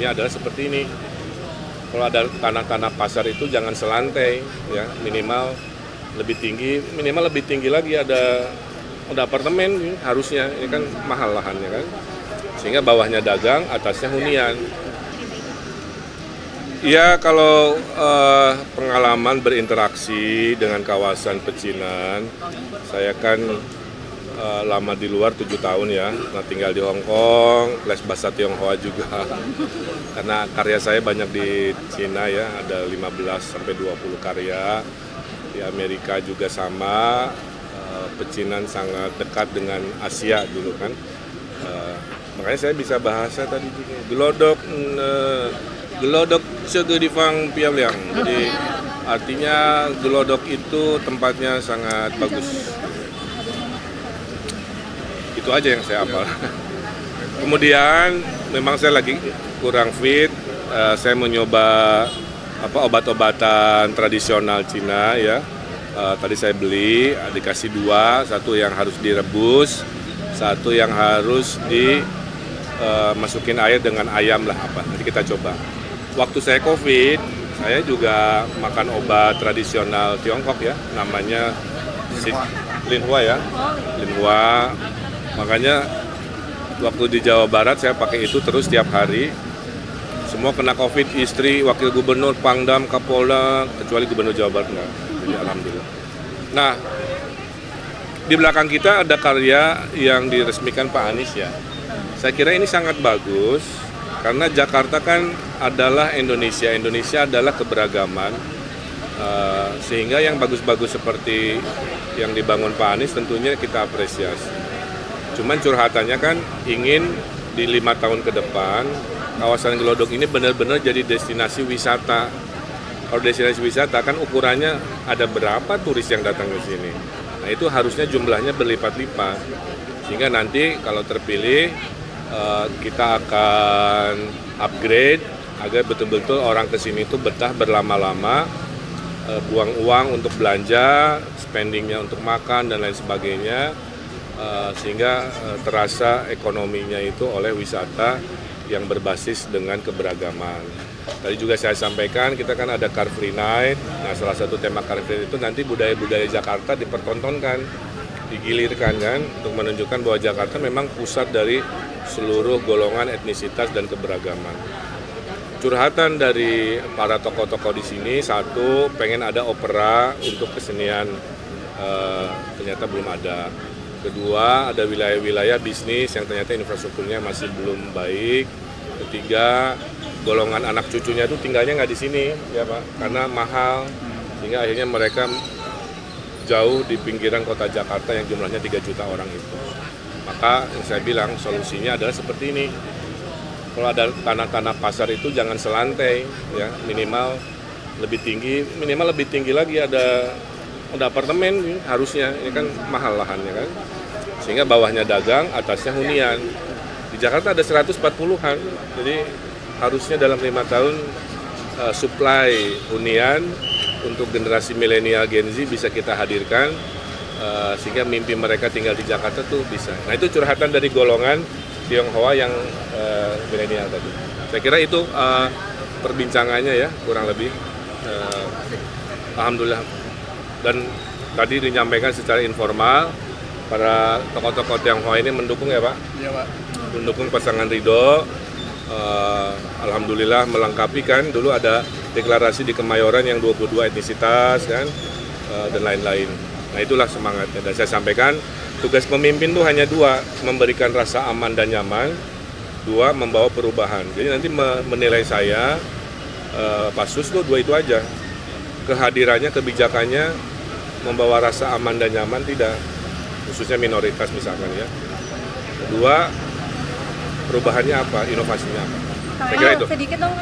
Ini adalah seperti ini. Kalau ada tanah-tanah pasar itu jangan selantai, ya minimal lebih tinggi lagi ada apartemen harusnya, ini kan mahal lahannya kan, sehingga bawahnya dagang, atasnya hunian. Ya kalau pengalaman berinteraksi dengan kawasan pecinan, saya kan lama di luar 7 tahun ya, nah tinggal di Hong Kong, les bahasa Tionghoa juga. Karena karya saya banyak di Cina ya, ada 15-20 karya. Di Amerika juga sama, pecinan sangat dekat dengan Asia dulu kan. Makanya saya bisa bahasa tadi juga. Gelodok segedifang piabliang. Jadi artinya gelodok itu tempatnya sangat bagus. Itu aja yang saya hafal. Kemudian memang saya lagi kurang fit, saya mencoba obat-obatan tradisional Cina ya. Tadi saya beli, dikasih 2, satu yang harus direbus, satu yang harus dimasukin air dengan ayam lah apa. Nanti kita coba. Waktu saya COVID, saya juga makan obat tradisional Tiongkok ya, namanya Linhua ya, Linhua. Makanya waktu di Jawa Barat saya pakai itu terus tiap hari. Semua kena COVID, istri, wakil gubernur, Pangdam, Kapolda, kecuali gubernur Jawa Barat enggak. Jadi alhamdulillah. Nah, di belakang kita ada karya yang diresmikan Pak Anies ya. Saya kira ini sangat bagus karena Jakarta kan adalah Indonesia. Indonesia adalah keberagaman. Sehingga yang bagus-bagus seperti yang dibangun Pak Anies tentunya kita apresiasi. Cuman curhatannya kan ingin di 5 tahun ke depan kawasan Gelodok ini benar-benar jadi destinasi wisata. Kalau destinasi wisata kan ukurannya ada berapa turis yang datang ke sini. Nah itu harusnya jumlahnya berlipat-lipat. Sehingga nanti kalau terpilih kita akan upgrade agar betul-betul orang ke sini itu betah berlama-lama, buang uang untuk belanja, spendingnya untuk makan dan lain sebagainya. Sehingga terasa ekonominya itu oleh wisata yang berbasis dengan keberagaman. Tadi juga saya sampaikan kita kan ada Car Free Night. Nah salah satu tema Car Free Night itu nanti budaya-budaya Jakarta dipertontonkan, digilirkan kan untuk menunjukkan bahwa Jakarta memang pusat dari seluruh golongan etnisitas dan keberagaman. Curhatan dari para tokoh-tokoh di sini, satu pengen ada opera untuk kesenian, ternyata belum ada. Kedua, ada wilayah-wilayah bisnis yang ternyata infrastrukturnya masih belum baik. Ketiga, golongan anak cucunya itu tinggalnya nggak di sini, ya Pak, karena mahal. Sehingga akhirnya mereka jauh di pinggiran kota Jakarta yang jumlahnya 3 juta orang itu. Maka yang saya bilang solusinya adalah seperti ini. Kalau ada tanah-tanah pasar itu jangan selantai, ya minimal lebih tinggi lagi ada apartemen harusnya, ini kan mahal lahannya kan, sehingga bawahnya dagang, atasnya hunian. Di Jakarta ada 140-an, jadi harusnya dalam 5 tahun supply hunian untuk generasi milenial Gen Z bisa kita hadirkan, sehingga mimpi mereka tinggal di Jakarta tuh bisa. Nah itu curhatan dari golongan Tionghoa yang milenial tadi. Saya kira itu perbincangannya ya kurang lebih. Alhamdulillah. Dan tadi menyampaikan secara informal, para tokoh-tokoh Tionghoa ini mendukung ya Pak? Iya Pak. Mendukung pasangan Ridho, alhamdulillah melengkapi kan, dulu ada deklarasi di Kemayoran yang 22 etnisitas kan, dan lain-lain. Nah itulah semangatnya, dan saya sampaikan tugas pemimpin itu hanya 2, memberikan rasa aman dan nyaman, 2, membawa perubahan. Jadi nanti menilai saya, Pak Sus tuh 2 itu aja. Kehadirannya, kebijakannya membawa rasa aman dan nyaman tidak, khususnya minoritas misalkan ya. Kedua, perubahannya apa, inovasinya apa. Saya kira itu. Sedikit dong.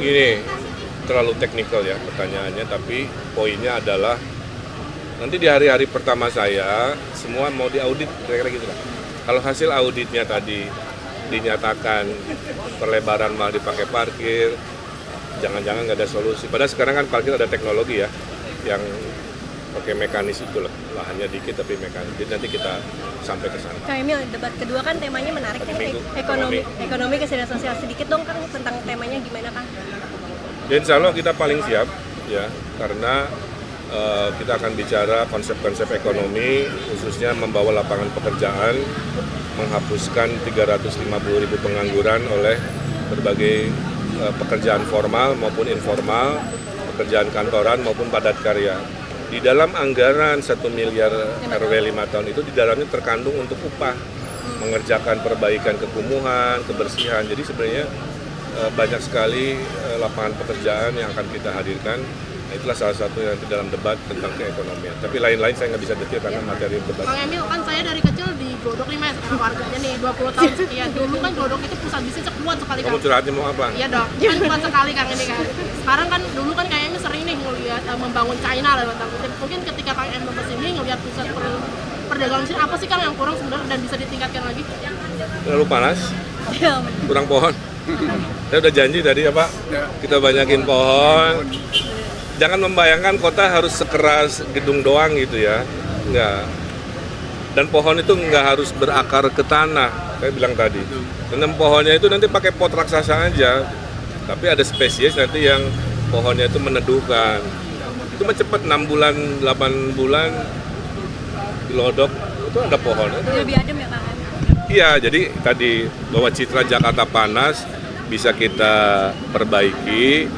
Ini terlalu teknikal ya pertanyaannya, tapi poinnya adalah nanti di hari-hari pertama saya semua mau diaudit, kira-kira gitu lah. Kalau hasil auditnya tadi dinyatakan perlebaran mal dipakai parkir, jangan-jangan nggak ada solusi. Padahal sekarang kan parkir ada teknologi ya, yang pakai mekanis itu lah, lahannya dikit tapi mekanis. Jadi nanti kita sampai ke sana. Kang Emil, debat kedua kan temanya menarik Hari nih, Minggu, ekonomi kesejahteraan sosial. Sedikit dong Kang tentang temanya gimana Kang? Ya, insya Allah kita paling siap ya, karena kita akan bicara konsep-konsep ekonomi, khususnya membawa lapangan pekerjaan, menghapuskan 350.000 pengangguran oleh berbagai pekerjaan formal maupun informal, pekerjaan kantoran maupun padat karya. Di dalam anggaran 1 miliar RW 5 tahun itu di dalamnya terkandung untuk upah, mengerjakan perbaikan kekumuhan, kebersihan. Jadi sebenarnya banyak sekali lapangan pekerjaan yang akan kita hadirkan. Nah, itulah salah satu yang di dalam debat tentang keekonomian. Tapi lain-lain saya nggak bisa detail karena materi debat. Kang Emil, kan saya dari kecil di Glodok nih Mas, warganya nih 20 tahun sekian. Dulu kan Glodok itu pusat bisnis kuat sekali Kang. Kamu curhatnya mau apa? Iya dong, kan kuat sekali Kang ini kan. Sekarang kan dulu kan Kang Emil sering nih ngelihat membangun China lewat kutip. Mungkin ketika Kang Emil kesini ngelihat pusat perdagangan sini, apa sih Kang yang kurang sebenarnya dan bisa ditingkatkan lagi? Terlalu panas, kurang pohon. Saya udah janji tadi ya Pak, kita banyakin pohon. Jangan membayangkan kota harus sekeras gedung doang gitu ya, enggak. Dan pohon itu nggak harus berakar ke tanah, saya bilang tadi. Tanam pohonnya itu nanti pakai pot raksasa aja, tapi ada spesies nanti yang pohonnya itu meneduhkan. Itu mah cepet 6 bulan, 8 bulan di Glodok itu ada pohon. Lebih adem ya Kang? Iya, jadi tadi bahwa citra Jakarta panas bisa kita perbaiki,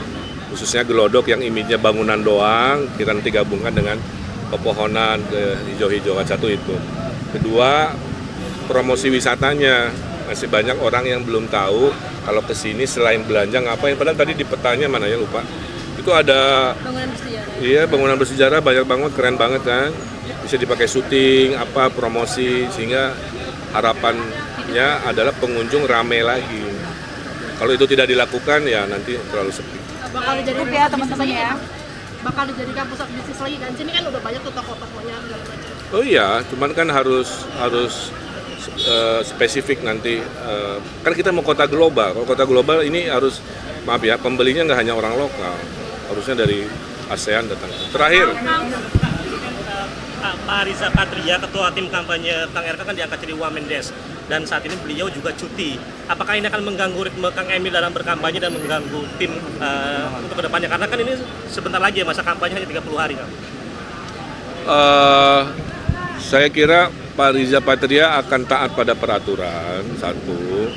khususnya Glodok yang image-nya bangunan doang, kita nanti gabungkan dengan pepohonan ke hijau-hijauan. Satu itu. Kedua, promosi wisatanya. Masih banyak orang yang belum tahu kalau ke sini selain belanja ngapain. Padahal tadi di petanya mana ya lupa. Itu ada Bangunan bersejarah. iya, bangunan bersejarah banyak banget, keren banget kan. Bisa dipakai syuting, apa promosi, sehingga harapannya adalah pengunjung rame lagi. Kalau itu tidak dilakukan ya nanti terlalu sepi. Bakal dijadikan ya teman-teman ya. Bakal dijadikan pusat bisnis lagi kan. Sini kan udah banyak tuh toko-tokonya segala macam. Oh iya, cuman kan harus spesifik nanti. Kan kita mau kota global. Kalau kota global ini harus, maaf ya, pembelinya nggak hanya orang lokal. Harusnya dari ASEAN datang. Terakhir, Pak Riza Patria, Ketua Tim Kampanye Kang RK kan diangkat jadi Wamendes dan saat ini beliau juga cuti. Apakah ini akan mengganggu ritme Kang Emil dalam berkampanye dan mengganggu tim untuk kedepannya? Karena kan ini sebentar lagi ya, masa kampanye hanya 30 hari kan? saya kira Pak Riza Patria akan taat pada peraturan, satu.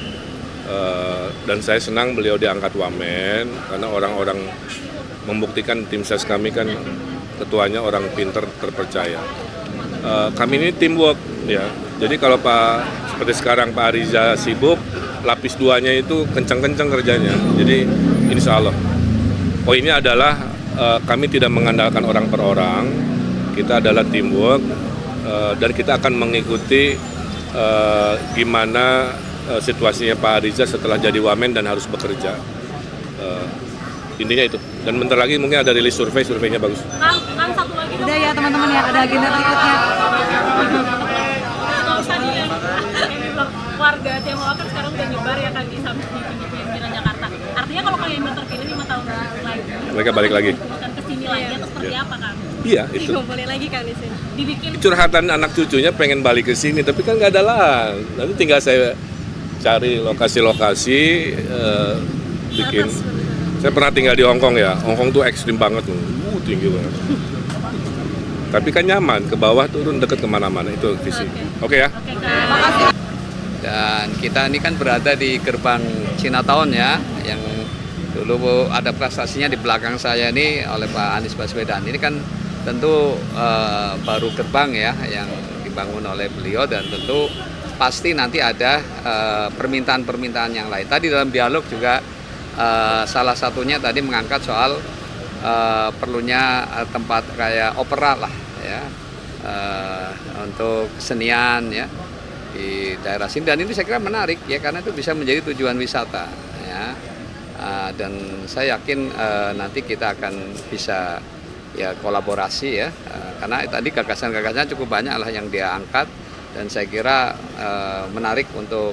Dan saya senang beliau diangkat Wamen, karena orang-orang membuktikan tim ses kami kan ketuanya orang pinter, terpercaya. Kami ini teamwork ya. Jadi kalau seperti sekarang Pak Riza sibuk, lapis duanya itu kencang-kencang kerjanya. Jadi insya Allah. Poinnya adalah kami tidak mengandalkan orang per orang. Kita adalah teamwork dan kita akan mengikuti gimana situasinya Pak Riza setelah jadi Wamen dan harus bekerja. Intinya itu. Dan bentar lagi mungkin ada rilis surveinya bagus. Kang satu lagi dong. Udah ya teman-teman ya, ada agenda berikutnya. Nggak usah nih, warga Tionghoa kan sekarang udah nyebar ya Kang di pinggiran Jakarta. Artinya kalau Kang Emil terpilih 5 tahun lagi, Mereka balik lagi. bukan ke sini lagi atau seperti apa Kang? Iya, itu. Boleh lagi Kang di sini. Dibikin Curhatan anak cucunya pengen balik ke sini, tapi kan nggak ada lahan. Nanti tinggal saya cari lokasi-lokasi, bikin. Saya pernah tinggal di Hong Kong ya. Hong Kong tuh ekstrim banget tuh, tinggi banget. Tapi kan nyaman, ke bawah turun deket kemana-mana, itu visi. Oke ya. Oke Kang. Dan kita ini kan berada di gerbang Chinatown ya, yang dulu ada prestasinya di belakang saya ini oleh Pak Anies Baswedan. Ini kan tentu baru gerbang ya yang dibangun oleh beliau, dan tentu pasti nanti ada permintaan-permintaan yang lain. Tadi dalam dialog juga salah satunya tadi mengangkat soal perlunya tempat kayak opera lah ya, untuk kesenian ya di daerah sini, dan ini saya kira menarik ya karena itu bisa menjadi tujuan wisata ya. Dan saya yakin nanti kita akan bisa ya kolaborasi ya, karena tadi gagasan-gagasan cukup banyak lah yang dia angkat, dan saya kira menarik untuk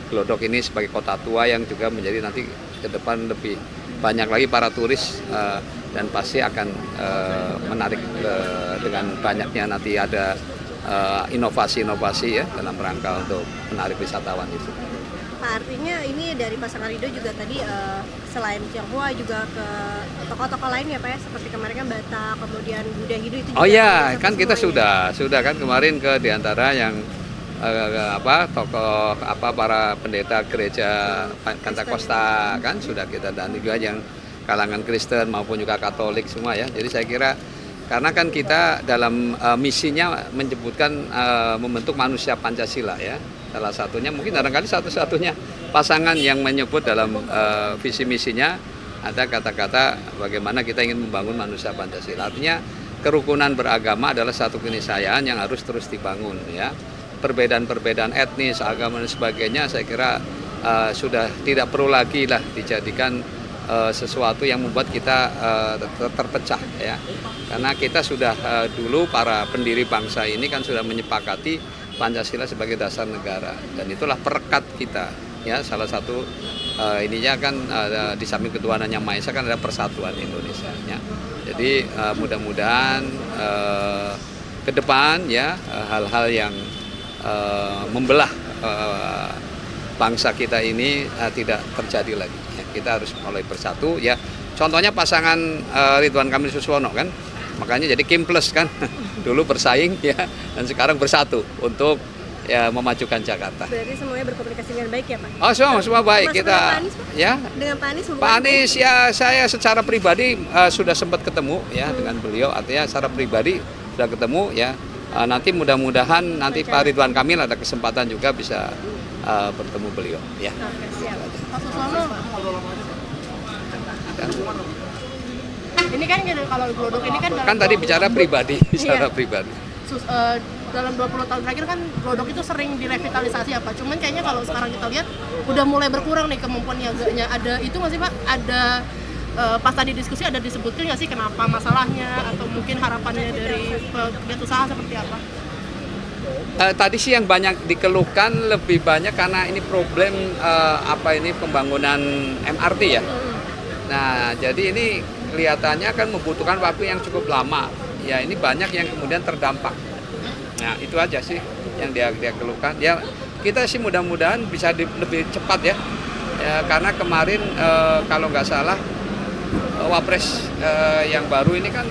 Glodok ini sebagai kota tua yang juga menjadi nanti ke depan lebih banyak lagi para turis dan pasti akan menarik dengan banyaknya nanti ada inovasi-inovasi ya dalam rangka untuk menarik wisatawan itu. Pak, artinya ini dari Pasangan Ridho juga tadi selain Tionghoa juga ke toko-toko lain ya Pak ya, seperti kemarin kan Batak, kemudian Buddha Hindu itu juga. Oh ya, sampai kan kita semuanya. sudah kan kemarin ke diantara yang tokoh para pendeta gereja Pentakosta kan sudah kita, dan juga yang kalangan Kristen maupun juga Katolik semua ya. Jadi saya kira karena kan kita dalam misinya menyebutkan membentuk manusia Pancasila ya. Salah satunya mungkin barangkali satu-satunya pasangan yang menyebut dalam visi misinya ada kata-kata bagaimana kita ingin membangun manusia Pancasila. Artinya kerukunan beragama adalah satu keniscayaan yang harus terus dibangun ya. Perbedaan-perbedaan etnis, agama dan sebagainya saya kira sudah tidak perlu lagi lah dijadikan sesuatu yang membuat kita terpecah ya. Karena kita sudah dulu para pendiri bangsa ini kan sudah menyepakati Pancasila sebagai dasar negara, dan itulah perekat kita ya. Salah satu ininya kan di samping ketuhanan yang Maha Esa kan ada persatuan Indonesia ya. Jadi mudah-mudahan ke depan ya hal-hal yang membelah bangsa kita ini tidak terjadi lagi ya. Kita harus mulai bersatu ya. Contohnya pasangan Ridwan Kamil Suswono kan, makanya jadi Kim Plus kan dulu bersaing ya, dan sekarang bersatu untuk ya memajukan Jakarta. Berarti semuanya berkomunikasi dengan baik ya Pak? Oh semua baik Termasuk kita dengan Pak Anies, Pak? ya. Dengan Pak Anies hubungan Pak Anies ya, saya secara pribadi sudah sempat ketemu ya dengan beliau, artinya secara pribadi sudah ketemu ya. Nanti mudah-mudahan nanti Pak Ridwan Kamil ada kesempatan juga bisa bertemu beliau ya. Oke, siap. Pak Suswono, ini kan kalau Glodok ini kan Kan tadi bicara pribadi, secara Iya. pribadi. Dalam 20 tahun terakhir kan Glodok itu sering direvitalisasi apa, cuman kayaknya kalau sekarang kita lihat udah mulai berkurang nih kemampuan niaganya. Ada itu nggak sih Pak? Ada pas tadi diskusi ada disebutkan nggak sih kenapa masalahnya, atau mungkin harapannya dari pihak usaha seperti apa? Tadi sih yang banyak dikeluhkan lebih banyak karena ini problem pembangunan MRT ya. Nah jadi ini kelihatannya kan membutuhkan waktu yang cukup lama. Ya ini banyak yang kemudian terdampak. Nah itu aja sih yang dia keluhkan. Ya kita sih mudah-mudahan bisa lebih cepat ya. Karena kemarin kalau nggak salah Wapres yang baru ini kan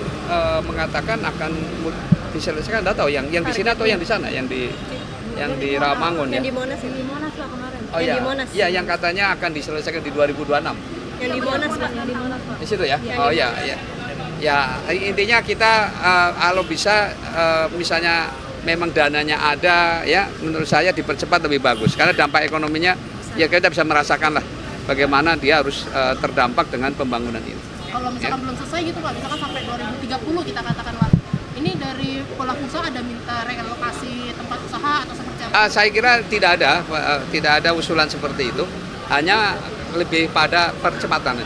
mengatakan akan diselesaikan, nggak tahu yang di sini atau yang di sana, yang di Rawamangun ya. Yang di Monas ya? Di Monas lah kemarin. Oh Yang iya, di Monas. iya yang katanya akan diselesaikan di 2026. Yang di Monas Pak? Di Monas Pak. Di situ ya? Oh iya, iya. Ya intinya kita kalau bisa misalnya memang dananya ada ya, menurut saya dipercepat lebih bagus karena dampak ekonominya ya kita bisa merasakan lah bagaimana dia harus terdampak dengan pembangunan ini. Kalau misalkan belum selesai gitu Pak, misalkan sampai 2030 kita katakan Pak, ini dari pelaku usaha ada minta relokasi tempat usaha atau seperti apa? Saya kira tidak ada usulan seperti itu, hanya lebih pada percepatan.